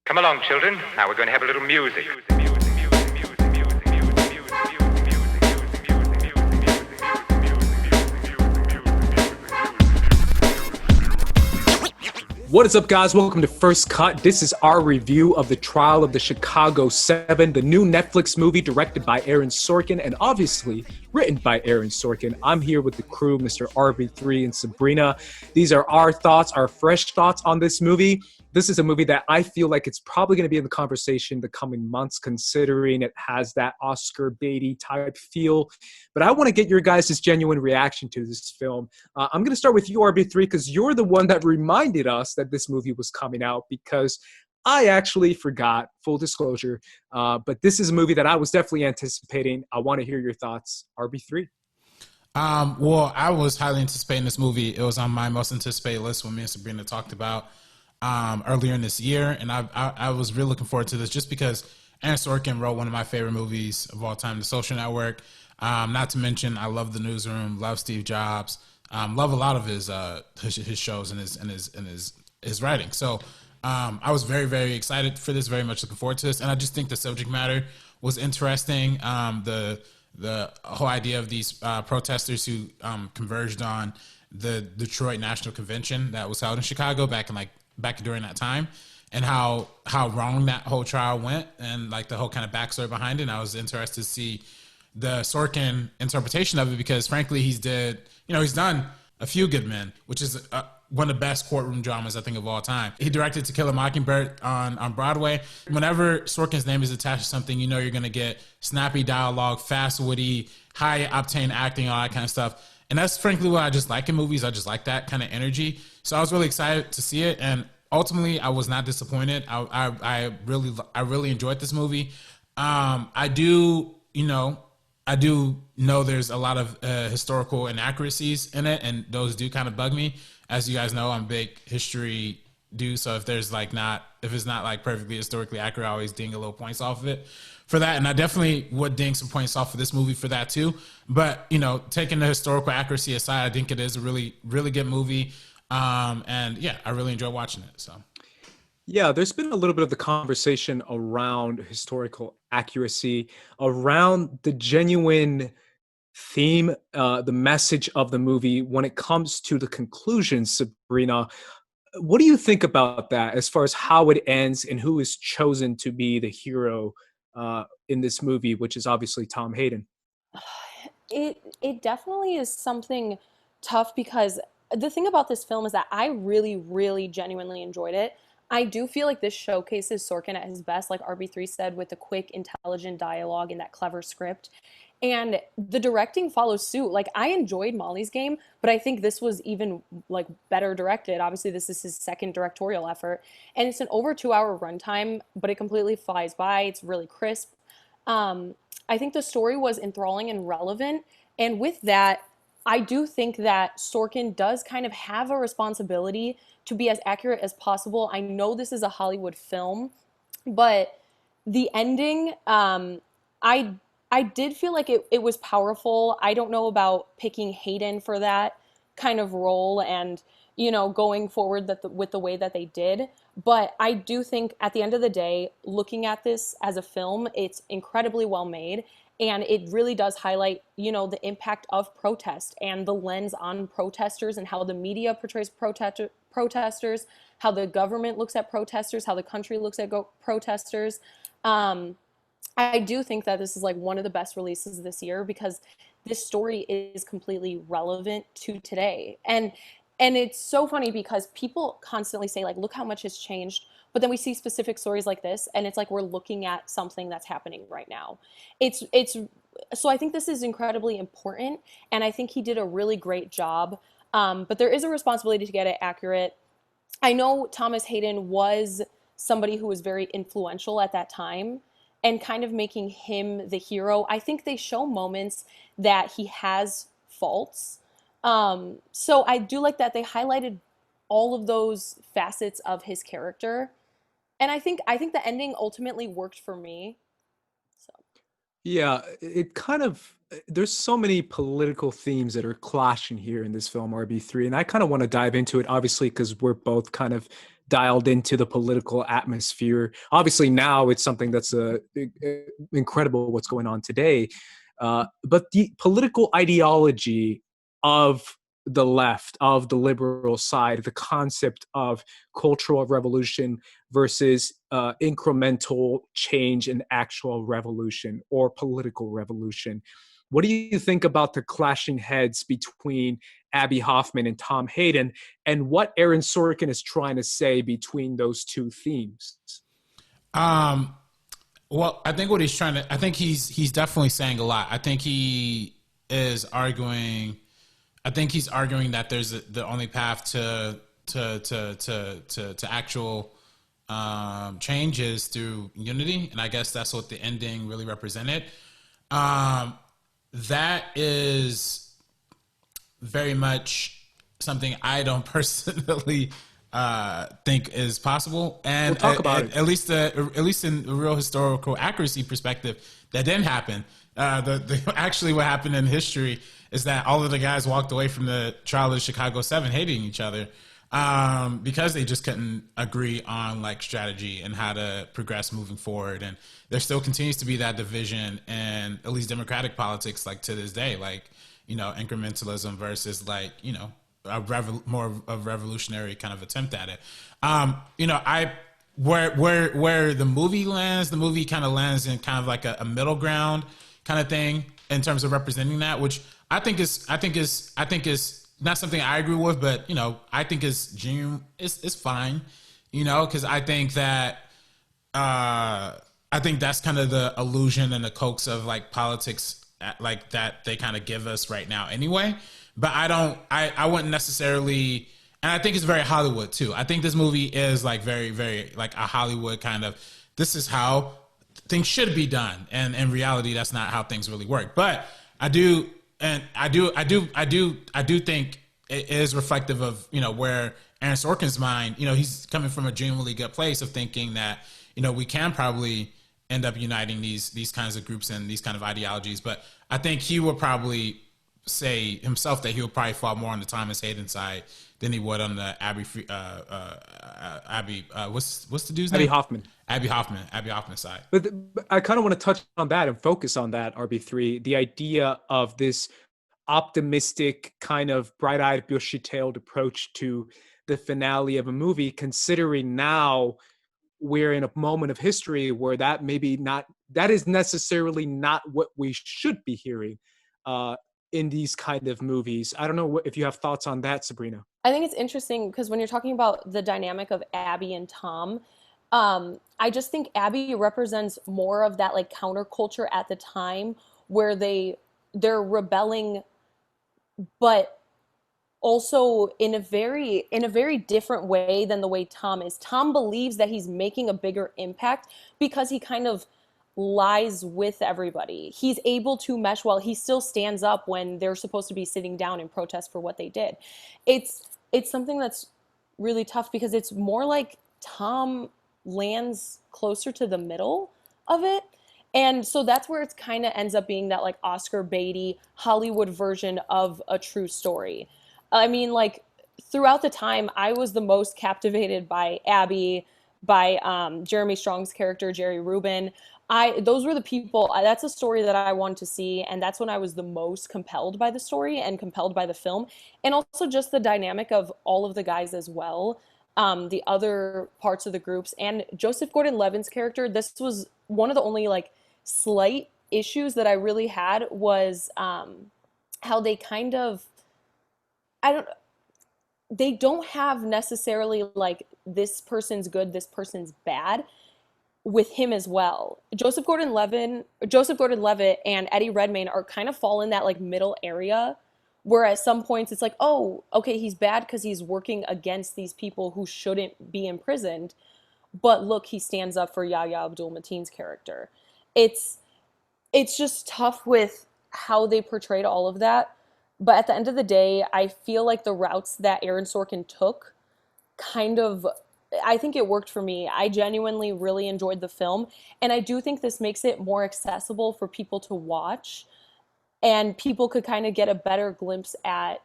Come along, children. Now we're going to have a little music. What is up, guys? Welcome to First Cut. This is our review of The Trial of the Chicago 7, the new Netflix movie directed by Aaron Sorkin and obviously written by Aaron Sorkin. I'm here with the crew, Mr. RB3 and Sabrina. These are our thoughts, our fresh thoughts on this movie. This is a movie that I feel like it's probably going to be in the conversation the coming months, considering it has that Oscar Beatty type feel. But I want to get your guys' genuine reaction to this film. I'm going to start with you, RB3, because you're the one that reminded us that this movie was coming out, because I actually forgot, full disclosure. But this is a movie that I was definitely anticipating. I want to hear your thoughts, RB3. Well, I was highly anticipating this movie. It was on my most anticipated list when me and Sabrina talked about earlier in this year, and I was really looking forward to this just because Aaron Sorkin wrote one of my favorite movies of all time, The Social Network. Not to mention, I love The Newsroom, love Steve Jobs, love a lot of his shows and his writing. So I was very, very excited for this, very much looking forward to this, and I just think the subject matter was interesting. The whole idea of these protesters who converged on the Detroit National Convention that was held in Chicago back during that time, and how wrong that whole trial went, and like the whole kind of backstory behind it. And I was interested to see the Sorkin interpretation of it, because frankly, he's done A Few Good Men, which is one of the best courtroom dramas I think of all time. He directed To Kill a Mockingbird on Broadway. Whenever Sorkin's name is attached to something, you know you're gonna get snappy dialogue, fast, witty, high octane acting, all that kind of stuff. And that's frankly what I just like in movies. I just like that kind of energy. So I was really excited to see it, and ultimately I was not disappointed. I really enjoyed this movie. I do know there's a lot of historical inaccuracies in it, and those do kind of bug me. As you guys know, I'm a big history dude, so if it's not like perfectly historically accurate, I always ding a little points off of it for that. And I definitely would ding some points off of this movie for that too. But taking the historical accuracy aside, I think it is a really, really good movie. And yeah, I really enjoy watching it. So. Yeah, there's been a little bit of the conversation around historical accuracy, around the genuine theme, the message of the movie when it comes to the conclusion, Sabrina. What do you think about that as far as how it ends and who is chosen to be the hero in this movie, which is obviously Tom Hayden? It definitely is something tough, because the thing about this film is that I really, really genuinely enjoyed it. I do feel like this showcases Sorkin at his best, like RB3 said, with the quick, intelligent dialogue and that clever script. And the directing follows suit. Like, I enjoyed Molly's Game, but I think this was even like better directed. Obviously, this is his second directorial effort, and it's an over 2 hour runtime, but it completely flies by. It's really crisp. I think the story was enthralling and relevant, and with that, I do think that Sorkin does kind of have a responsibility to be as accurate as possible. I know this is a Hollywood film, but the ending, I did feel like it was powerful. I don't know about picking Hayden for that kind of role and, going forward with the way that they did. But I do think at the end of the day, looking at this as a film, it's incredibly well made. And it really does highlight, the impact of protest and the lens on protesters and how the media portrays protesters, how the government looks at protesters, how the country looks at protesters. I do think that this is like one of the best releases this year, because this story is completely relevant to today. And it's so funny because people constantly say, like, look how much has changed. But then we see specific stories like this, and it's like we're looking at something that's happening right now. So I think this is incredibly important, and I think he did a really great job. But there is a responsibility to get it accurate. I know Thomas Hayden was somebody who was very influential at that time, and kind of making him the hero. I think they show moments that he has faults. So I do like that they highlighted all of those facets of his character. And I think the ending ultimately worked for me. So. Yeah, it kind of, there's so many political themes that are clashing here in this film, RB3, and I kind of want to dive into it, obviously, because we're both kind of dialed into the political atmosphere. Obviously, now it's something that's incredible what's going on today. But the political ideology of the left, of the liberal side, the concept of cultural revolution versus incremental change and actual revolution or political revolution. What do you think about the clashing heads between Abby Hoffman and Tom Hayden, and what Aaron Sorkin is trying to say between those two themes? Well, I think what he's trying to, I think he's definitely saying a lot. I think he is arguing. I think he's arguing that there's the only path to actual change is through unity, and I guess that's what the ending really represented. That is very much something I don't personally think is possible, and we'll talk about it. At least in a real historical accuracy perspective, that didn't happen. Actually, what happened in history is that all of the guys walked away from the trial of the Chicago 7 hating each other because they just couldn't agree on like strategy and how to progress moving forward. And there still continues to be that division in at least democratic politics, like to this day, like, you know, incrementalism versus like, you know, more of a revolutionary kind of attempt at it. You know, where the movie kind of lands in kind of like a middle ground kind of thing in terms of representing that, which I think is not something I agree with, but you know, I think is fine, you know, because I think that I think that's kind of the illusion and the coax of like politics like that they kind of give us right now anyway. But I wouldn't necessarily, and I think it's very Hollywood too. I think this movie is like very, very like a Hollywood kind of, this is how things should be done. And in reality, that's not how things really work. But I do think it is reflective of, you know, where Aaron Sorkin's mind, you know, he's coming from a genuinely good place of thinking that, you know, we can probably end up uniting these kinds of groups and these kind of ideologies. But I think he would probably say himself that he would probably fall more on the Thomas Hayden side than he would on the what's the dude's name? Abby Hoffman side. But I kind of want to touch on that and focus on that, RB3, the idea of this optimistic kind of bright-eyed, bushy-tailed approach to the finale of a movie, considering now we're in a moment of history where that is necessarily not what we should be hearing in these kind of movies. I don't know if you have thoughts on that, Sabrina. I think it's interesting because when you're talking about the dynamic of Abby and Tom, I just think Abby represents more of that like counterculture at the time where they're rebelling, but also in a very different way than the way Tom is. Tom believes that he's making a bigger impact because he kind of lies with everybody. He's able to mesh well. He still stands up when they're supposed to be sitting down and protest for what they did. It's something that's really tough because it's more like Tom lands closer to the middle of it. And so that's where it's kind of ends up being that like Oscar baity Hollywood version of a true story. I mean, like throughout the time, I was the most captivated by Abby, by Jeremy Strong's character, Jerry Rubin. Those were the people, that's a story that I wanted to see, and that's when I was the most compelled by the story and compelled by the film. And also just the dynamic of all of the guys as well, the other parts of the groups. And Joseph Gordon-Levitt's character, this was one of the only like slight issues that I really had was how they kind of, they don't have necessarily like this person's good, this person's bad with him as well. Joseph Gordon-Levitt and Eddie Redmayne are kind of fall in that like middle area where at some points it's like, oh, okay, he's bad because he's working against these people who shouldn't be imprisoned. But look, he stands up for Yahya Abdul-Mateen's character. It's just tough with how they portrayed all of that. But at the end of the day, I feel like the routes that Aaron Sorkin took I think it worked for me. I genuinely really enjoyed the film. And I do think this makes it more accessible for people to watch. And people could kind of get a better glimpse at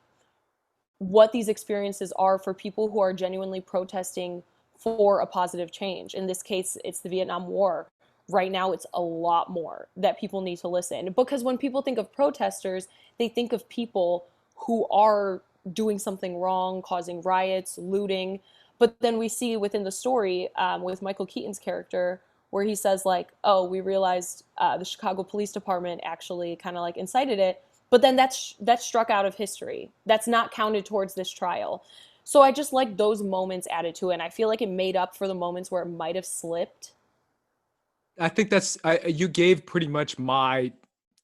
what these experiences are for people who are genuinely protesting for a positive change. In this case, it's the Vietnam War. Right now, it's a lot more that people need to listen, because when people think of protesters, they think of people who are doing something wrong, causing riots, looting. But then we see within the story, with Michael Keaton's character, where he says like, "Oh, we realized the Chicago Police Department actually kind of like incited it," but then that's struck out of history. That's not counted towards this trial. So I just like those moments added to it, and I feel like it made up for the moments where it might have slipped. I think you gave pretty much my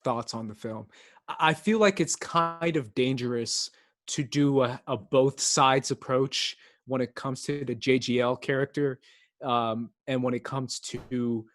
thoughts on the film. I feel like it's kind of dangerous to do a both sides approach when it comes to the JGL character, and when it comes to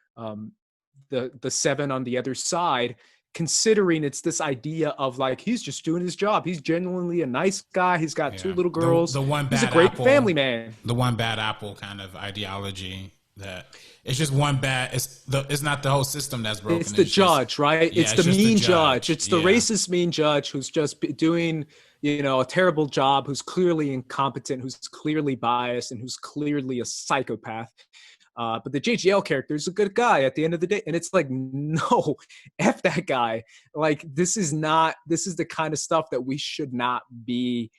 the seven on the other side, considering it's this idea of like, he's just doing his job. He's genuinely a nice guy. He's got two little girls. The one he's bad a great apple, family man. The one bad apple kind of ideology that it's just one bad. It's not the whole system that's broken. It's the judge, right? Yeah, it's the mean judge. It's the Yeah. racist mean judge who's just doing, a terrible job, who's clearly incompetent, who's clearly biased, and who's clearly a psychopath. But the JGL character is a good guy at the end of the day. And it's like, no, F that guy. Like, this is the kind of stuff that we should not be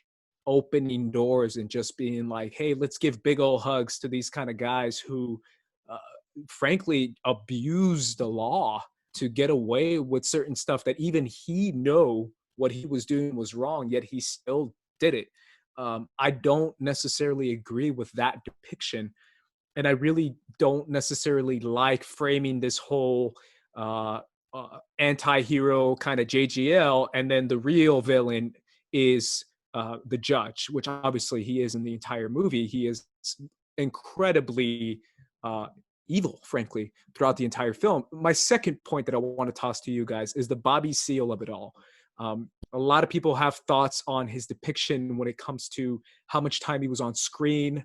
opening doors and just being like, hey, let's give big old hugs to these kind of guys who, frankly, abuse the law to get away with certain stuff that even he know what he was doing was wrong, yet he still did it. I don't necessarily agree with that depiction. And I really don't necessarily like framing this whole anti-hero kind of JGL, and then the real villain is the judge, which obviously he is in the entire movie. He is incredibly evil, frankly, throughout the entire film. My second point that I want to toss to you guys is the Bobby Seale of it all. A lot of people have thoughts on his depiction when it comes to how much time he was on screen,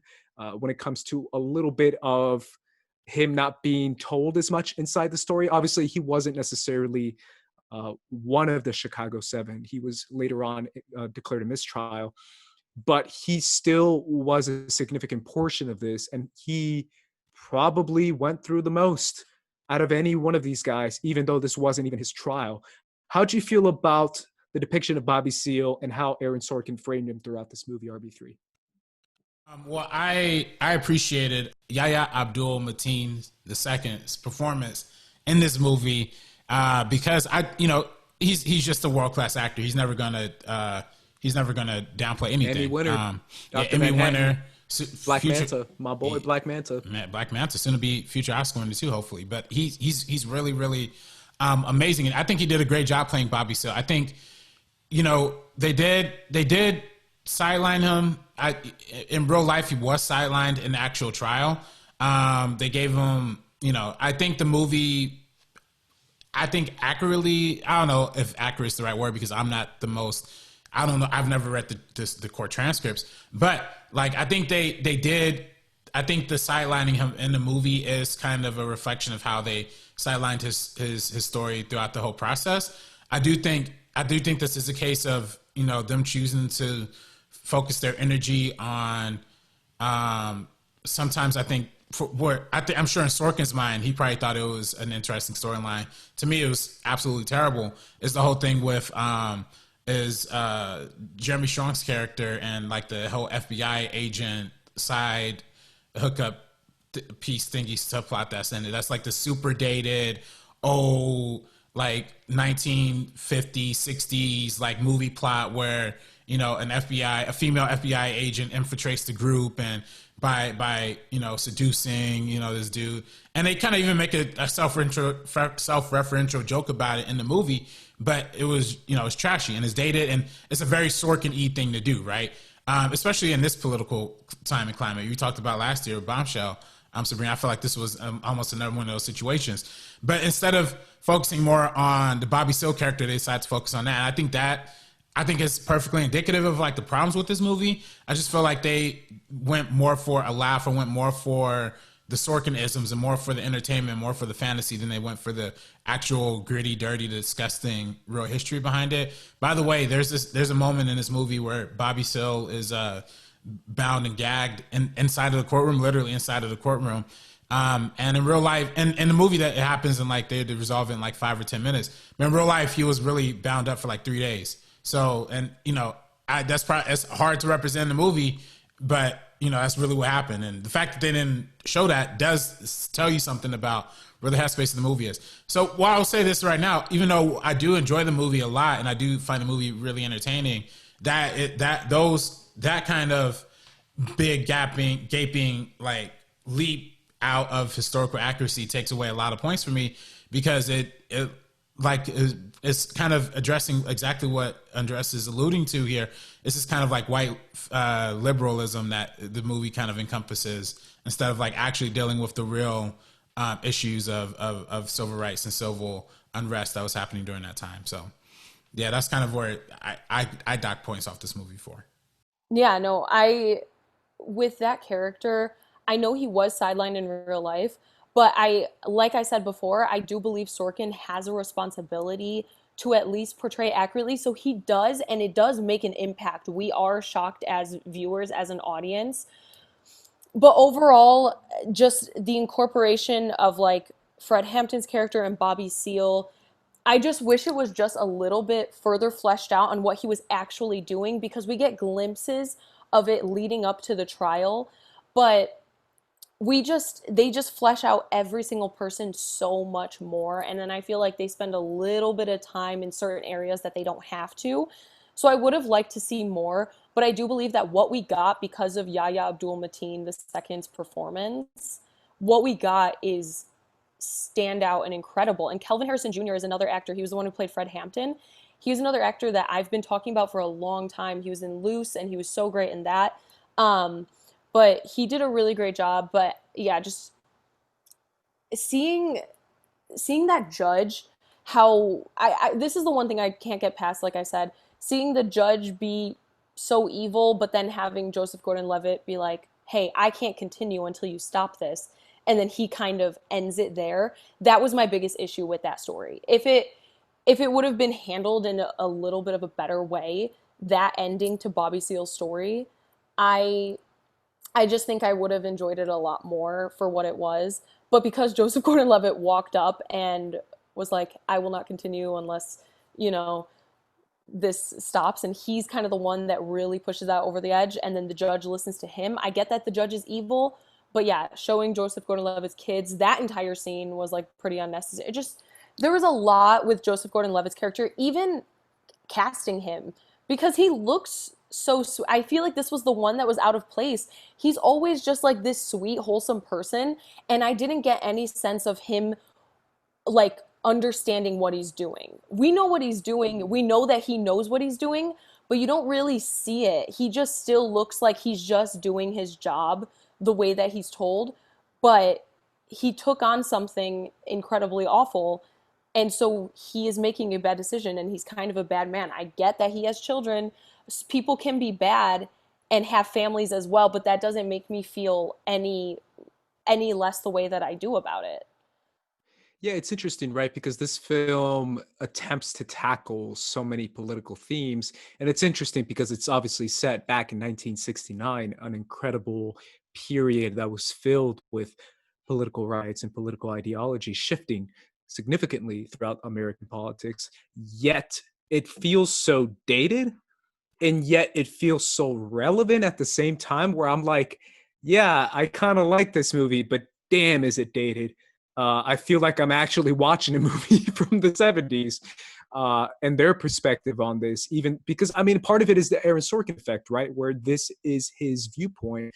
when it comes to a little bit of him not being told as much inside the story. Obviously, he wasn't necessarily one of the Chicago Seven. He was later on declared a mistrial, but he still was a significant portion of this, and he probably went through the most out of any one of these guys, even though this wasn't even his trial. How do you feel about the depiction of Bobby Seale and how Aaron Sorkin framed him throughout this movie, RB3? Well, I appreciated Yahya Abdul-Mateen II's performance in this movie because he's just a world-class actor. He's never gonna downplay anything. Emmy winner, Emmy winner. Black Manta, my boy, Black Manta. Black Manta, soon to be future Oscar winner too, hopefully. But he's really, really amazing, and I think he did a great job playing Bobby Seale. I think they did sideline him. In real life, he was sidelined in the actual trial. They gave him, I think the movie, accurately, I don't know if accurate is the right word because I'm not the most, I don't know, I've never read the court transcripts, but like, I think they did, I think the sidelining him in the movie is kind of a reflection of how they sidelined his story throughout the whole process. I do think this is a case of, them choosing to focus their energy on, sometimes I think I'm sure in Sorkin's mind, he probably thought it was an interesting storyline. To me, it was absolutely terrible. Is the whole thing with, Jeremy Strong's character and like the whole FBI agent side hookup piece thingy subplot that's in it. That's like the super dated, like 1950s, 60s, like movie plot where, a female FBI agent infiltrates the group and by seducing, this dude. And they kind of even make a self-referential joke about it in the movie, but it was, it's trashy and it's dated and it's a very Sorkin-y thing to do, right? Especially in this political time and climate. You talked about last year, Bombshell, Sabrina. I feel like this was almost another one of those situations. But instead of focusing more on the Bobby Seale character, they decided to focus on that. And I think it's perfectly indicative of like the problems with this movie. I just feel like they went more for a laugh or went more for the Sorkin-isms and more for the entertainment, more for the fantasy than they went for the actual gritty, dirty, disgusting real history behind it. By the way, there's a moment in this movie where Bobby Seale is bound and gagged inside of the courtroom, literally inside of the courtroom. And in real life, and in the movie that it happens in like, they resolve it in like 5 or 10 minutes. But in real life, he was really bound up for like 3 days. So, and you know, that's probably, it's hard to represent in the movie, but you know, that's really what happened. And the fact that they didn't show that does tell you something about where the headspace of the movie is. So while I'll say this right now, even though I do enjoy the movie a lot and I do find the movie really entertaining, that kind of big gaping like leap out of historical accuracy takes away a lot of points for me, because it's kind of addressing exactly what Andres is alluding to here. It's just kind of like white liberalism that the movie kind of encompasses, instead of like actually dealing with the real issues of civil rights and civil unrest that was happening during that time. So yeah, that's kind of where I dock points off this movie for. Yeah, no, with that character, I know he was sidelined in real life, but like I said before, I do believe Sorkin has a responsibility to at least portray accurately. So he does, and it does make an impact. We are shocked as viewers, as an audience. But overall, just the incorporation of like Fred Hampton's character and Bobby Seale, I just wish it was just a little bit further fleshed out on what he was actually doing, because we get glimpses of it leading up to the trial, but they just flesh out every single person so much more, and then I feel like they spend a little bit of time in certain areas that they don't have to. So I would have liked to see more, but I do believe that what we got, because of Yahya Abdul-Mateen the second's performance, what we got is standout and incredible. And Kelvin Harrison Jr. is another actor. He was the one who played Fred Hampton. He's another actor that I've been talking about for a long time. He was in Loose, and he was so great in that. But he did a really great job. But yeah, just seeing that judge, how this is the one thing I can't get past. Like I said, seeing the judge be so evil, but then having Joseph Gordon-Levitt be like, "Hey, I can't continue until you stop this," and then he kind of ends it there. That was my biggest issue with that story. If it would have been handled in a little bit of a better way, that ending to Bobby Seale's story, I I just think I would have enjoyed it a lot more for what it was. But because Joseph Gordon-Levitt walked up and was like, I will not continue unless, you know, this stops, and he's kind of the one that really pushes that over the edge, and then the judge listens to him. I get that the judge is evil, but yeah, showing Joseph Gordon-Levitt's kids, that entire scene was like pretty unnecessary. It just, there was a lot with Joseph Gordon-Levitt's character, even casting him, because he looks so I feel like this was the one that was out of place. He's always just like this sweet, wholesome person, and I didn't get any sense of him like understanding what he's doing. We know what he's doing. We know that he knows what he's doing, but you don't really see it. He just still looks like he's just doing his job the way that he's told, but he took on something incredibly awful, and so he is making a bad decision, and he's kind of a bad man. I get that he has children. People can be bad and have families as well, but that doesn't make me feel any less the way that I do about it. Yeah, it's interesting, right? Because this film attempts to tackle so many political themes. And it's interesting because it's obviously set back in 1969, an incredible period that was filled with political riots and political ideology shifting significantly throughout American politics. Yet it feels so dated, and yet it feels so relevant at the same time, where I'm like, yeah, I kind of like this movie, but damn, is it dated. I feel like I'm actually watching a movie from the 70s, and their perspective on this, even because, I mean, part of it is the Aaron Sorkin effect, right? Where this is his viewpoint.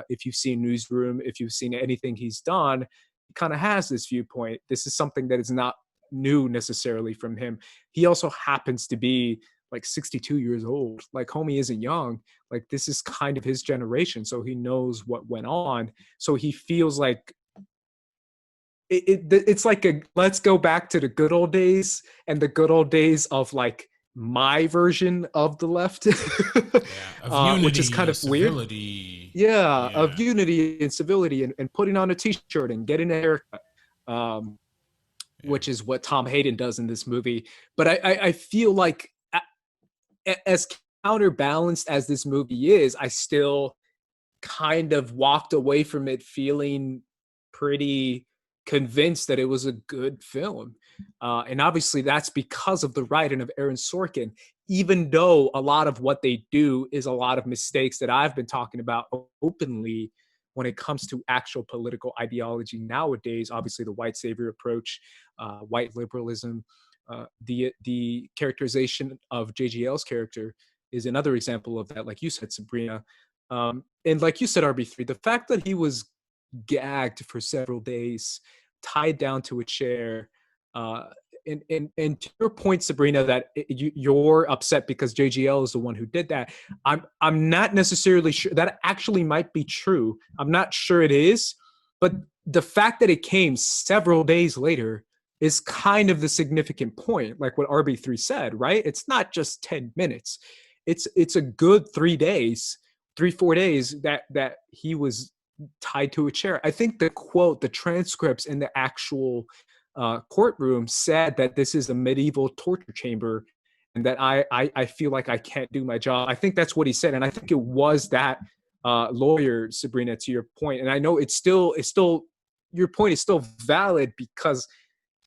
If you've seen Newsroom, if you've seen anything he's done, he kind of has this viewpoint. This is something that is not new necessarily from him. He also happens to be like 62 years old. Like, homie isn't young. Like, this is kind of his generation. So he knows what went on. So he feels like it's like a let's go back to the good old days, and the good old days of like my version of the left. Of unity, which is kind of civility. Weird. Yeah, of unity and civility, and putting on a t-shirt and getting a haircut, which is what Tom Hayden does in this movie. But I feel like as counterbalanced as this movie is, I still kind of walked away from it feeling pretty convinced that it was a good film. And obviously that's because of the writing of Aaron Sorkin, even though a lot of what they do is a lot of mistakes that I've been talking about openly when it comes to actual political ideology nowadays. Obviously the white savior approach, white liberalism, the characterization of JGL's character is another example of that, like you said, Sabrina. And like you said, RB3, the fact that he was gagged for several days, tied down to a chair, and to your point, Sabrina, that you're upset because JGL is the one who did that. I'm not necessarily sure that actually might be true. I'm not sure it is, but the fact that it came several days later is kind of the significant point, like what RB3 said, right? It's not just 10 minutes. It's a good 3 days, 4 days that he was tied to a chair. I think the quote, the transcripts in the actual courtroom said that this is a medieval torture chamber and that I feel like I can't do my job. I think that's what he said. And I think it was that lawyer, Sabrina, to your point. And I know it's still, your point is still valid because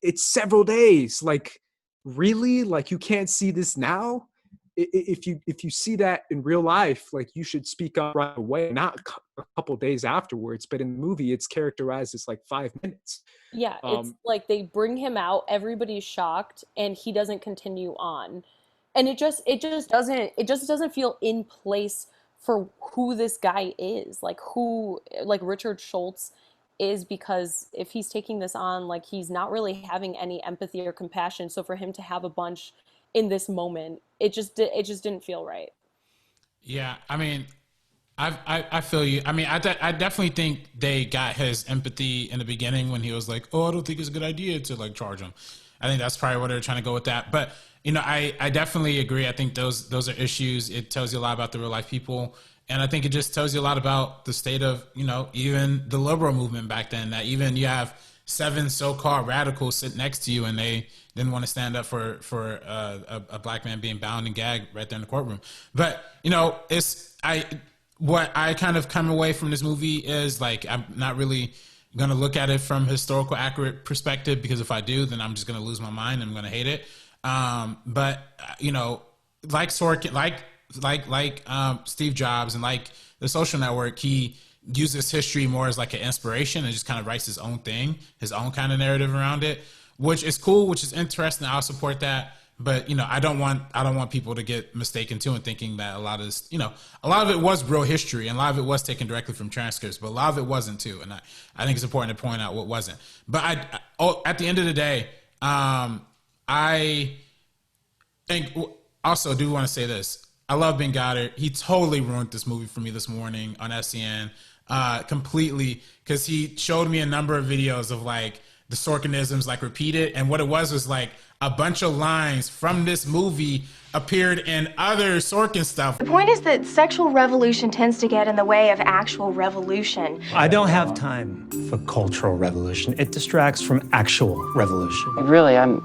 it's several days. Like, really? Like, you can't see this now? If you see that in real life, like, you should speak up right away, not a couple days afterwards. But in the movie, it's characterized as like 5 minutes. Yeah, it's like they bring him out, everybody's shocked, and he doesn't continue on. And it just doesn't feel in place for who this guy is, like Richard Schultz is, because if he's taking this on, like, he's not really having any empathy or compassion. So for him to have a bunch in this moment, it just didn't feel right. Yeah, I mean, I feel you. I mean, I definitely think they got his empathy in the beginning when he was like, "Oh, I don't think it's a good idea to like charge him." I think that's probably what they're trying to go with that. But you know, I definitely agree. I think those are issues. It tells you a lot about the real life people, and I think it just tells you a lot about the state of, you know, even the liberal movement back then. That even you have 7 so-called radicals sit next to you, and they didn't want to stand up for a black man being bound and gagged right there in the courtroom. But you know, what I kind of come away from this movie is like, I'm not really going to look at it from historical accurate perspective, because if I do, then I'm just going to lose my mind and I'm going to hate it. But you know, like Sorkin, like Steve Jobs and like The Social Network, he uses history more as like an inspiration and just kind of writes his own thing, his own kind of narrative around it, which is cool, which is interesting. I'll support that. But, you know, I don't want people to get mistaken too and thinking that a lot of this, you know, a lot of it was real history and a lot of it was taken directly from transcripts, but a lot of it wasn't too. And I think it's important to point out what wasn't. But at the end of the day, I think also do want to say this. I love Ben Goddard. He totally ruined this movie for me this morning on SCN completely, because he showed me a number of videos of like the Sorkinisms like repeated, and what it was like a bunch of lines from this movie appeared in other Sorkin stuff. The point is that sexual revolution tends to get in the way of actual revolution. I don't have time for cultural revolution. It distracts from actual revolution. Really, I'm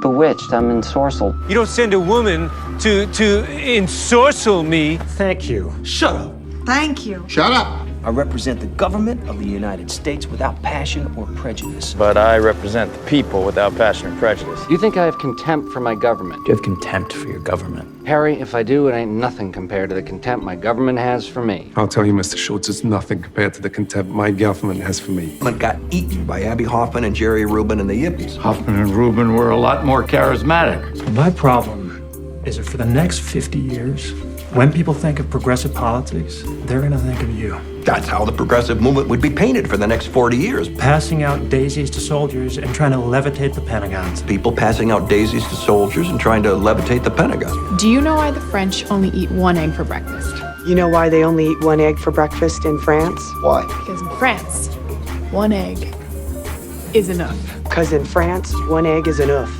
bewitched. I'm ensorcelled. You don't send a woman to ensorcel me. Thank you. Shut up. Thank you. Shut up. I represent the government of the United States without passion or prejudice. But I represent the people without passion or prejudice. You think I have contempt for my government? Do you have contempt for your government? Harry, if I do, it ain't nothing compared to the contempt my government has for me. I'll tell you, Mr. Schultz, it's nothing compared to the contempt my government has for me. I got eaten by Abby Hoffman and Jerry Rubin and the Yippies. Hoffman and Rubin were a lot more charismatic. My problem is that for the next 50 years, when people think of progressive politics, they're going to think of you. That's how the progressive movement would be painted for the next 40 years. Passing out daisies to soldiers and trying to levitate the Pentagon. People passing out daisies to soldiers and trying to levitate the Pentagon. Do you know why the French only eat 1 egg for breakfast? You know why they only eat 1 egg for breakfast in France? Why? Because in France, 1 egg is enough. Because in France, 1 egg is enough.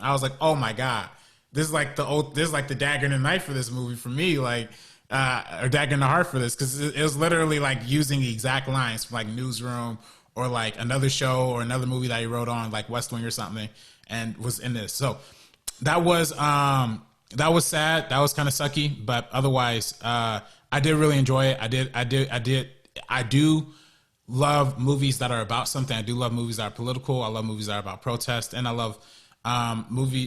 I was like, oh my God. This is like the dagger in the knife for this movie for me, like, or dagger in the heart for this, because it was literally like using the exact lines from like Newsroom or like another show or another movie that he wrote on, like West Wing or something, and was in this. So that was That was sad. That was kind of sucky, but otherwise, I did really enjoy it. I do love movies that are about something. I do love movies that are political. I love movies that are about protest, and I love I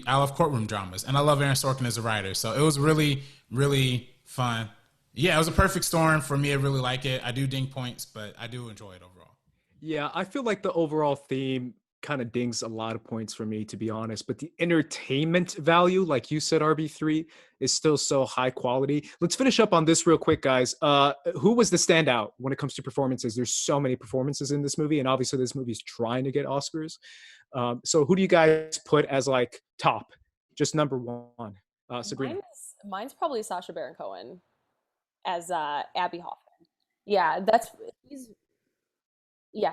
love courtroom dramas, and I love Aaron Sorkin as a writer. So it was really, really fun. Yeah, it was a perfect storm for me. I really like it. I do ding points, but I do enjoy it overall. Yeah, I feel like the overall theme kind of dings a lot of points for me, to be honest. But the entertainment value, like you said, RB3, is still so high quality. Let's finish up on this real quick, guys. Who was the standout when it comes to performances? There's so many performances in this movie, and obviously this movie's trying to get Oscars. So who do you guys put as like top, just number one? Sabrina. Mine's probably Sacha Baron Cohen as Abby Hoffman. Yeah,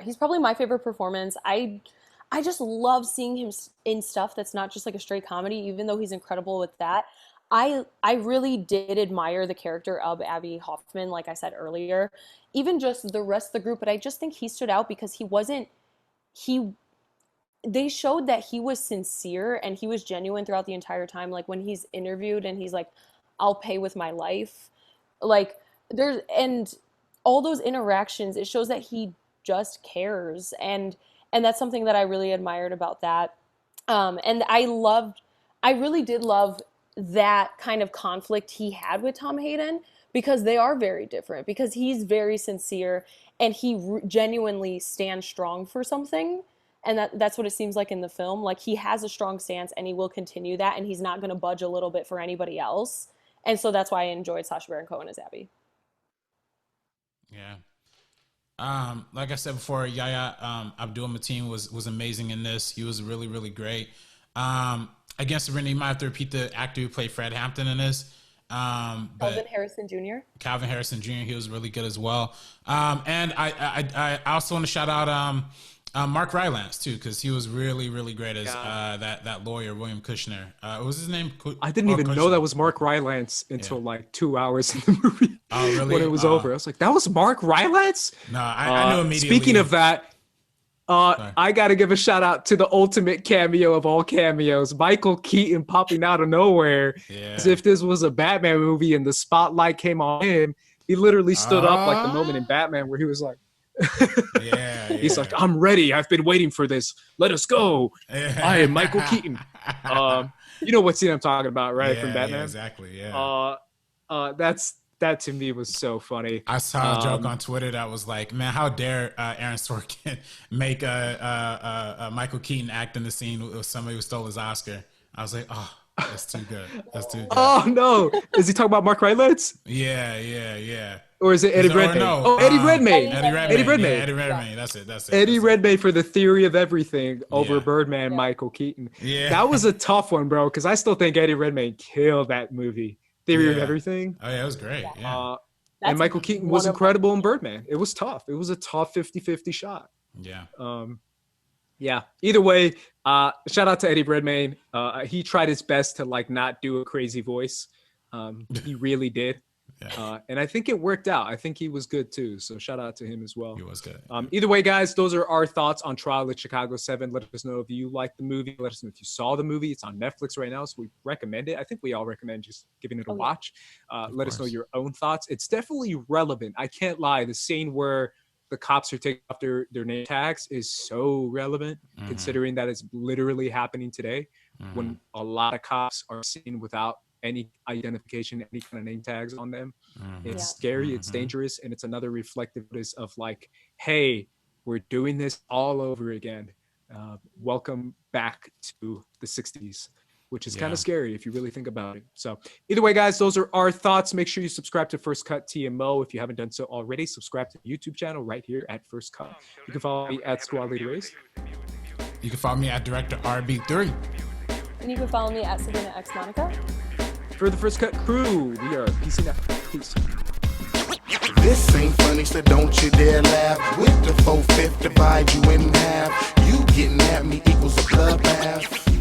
he's probably my favorite performance. I just love seeing him in stuff that's not just like a straight comedy, even though he's incredible with that. I really did admire the character of Abby Hoffman, like I said earlier, even just the rest of the group. But I just think he stood out because they showed that he was sincere and he was genuine throughout the entire time. Like when he's interviewed and he's like, I'll pay with my life. Like and all those interactions, it shows that he just cares. And that's something that I really admired about that. And I really did love that kind of conflict he had with Tom Hayden, because they are very different, because he's very sincere and he genuinely stands strong for something. And that's what it seems like in the film. Like he has a strong stance and he will continue that, and he's not going to budge a little bit for anybody else. And so that's why I enjoyed Sacha Baron Cohen as Abby. Yeah. Like I said before, Yahya Abdul-Mateen was amazing in this. He was really, really great. Against Sabrina, you might have to repeat the actor who played Fred Hampton in this. Calvin Harrison Jr. Calvin Harrison Jr. He was really good as well. And I also want to shout out Mark Rylance too, because he was really, really great as that lawyer, William Kushner. What was his name? I didn't even know that was Mark Rylance until like 2 hours in the movie. Oh, really? When it was over, I was like, "That was Mark Rylance." No, I knew immediately. Speaking of that, I got to give a shout out to the ultimate cameo of all cameos, Michael Keaton popping out of nowhere, as if this was a Batman movie and the spotlight came on him. He literally stood up like the moment in Batman where he was like, he's like, I'm ready. I've been waiting for this. Let us go. I am Michael Keaton. You know what scene I'm talking about, right? From Batman. Yeah, exactly. Yeah. That to me was so funny. I saw a joke on Twitter that was like, man, how dare Aaron Sorkin make a Michael Keaton act in the scene with somebody who stole his Oscar. I was like, oh, that's too good. That's too good. Oh no. Is he talking about Mark Rylance? Yeah. Or is it Eddie Redmayne? No, Eddie Redmayne. Eddie Redmayne. That's it. Eddie Redmayne for The Theory of Everything over Birdman, Michael Keaton. Yeah. That was a tough one, bro, because I still think Eddie Redmayne killed that movie. Theory of Everything. Oh, yeah, it was great. Yeah. And Michael Keaton was incredible in Birdman. It was tough. It was a tough 50-50 shot. Yeah. Either way, shout out to Eddie Redmayne. He tried his best to like not do a crazy voice. He really did. And I think it worked out. I think he was good too. So shout out to him as well. He was good. Either way, guys, those are our thoughts on Trial at Chicago 7. Let us know if you liked the movie. Let us know if you saw the movie. It's on Netflix right now, so we recommend it. I think we all recommend just giving it a watch. Let us know your own thoughts. It's definitely relevant. I can't lie. The scene where the cops are taking off their name tags is so relevant, considering that it's literally happening today when a lot of cops are seen without any identification, any kind of name tags on them. It's scary, it's dangerous, and it's another reflectiveness of like, hey, we're doing this all over again. Welcome back to the 60s, which is kind of scary if you really think about it. So either way, guys, those are our thoughts. Make sure you subscribe to First Cut TMO. If you haven't done so already, subscribe to the YouTube channel right here at First Cut. You can follow me at Squad Leader Race. You can follow me at Director RB3. And you can follow me at Sabrina X Monica. For the First Cut crew, we are peacing out. Peace. This ain't funny, so don't you dare laugh. With the 4/5 divide you in half. You getting at me equals a bloodbath.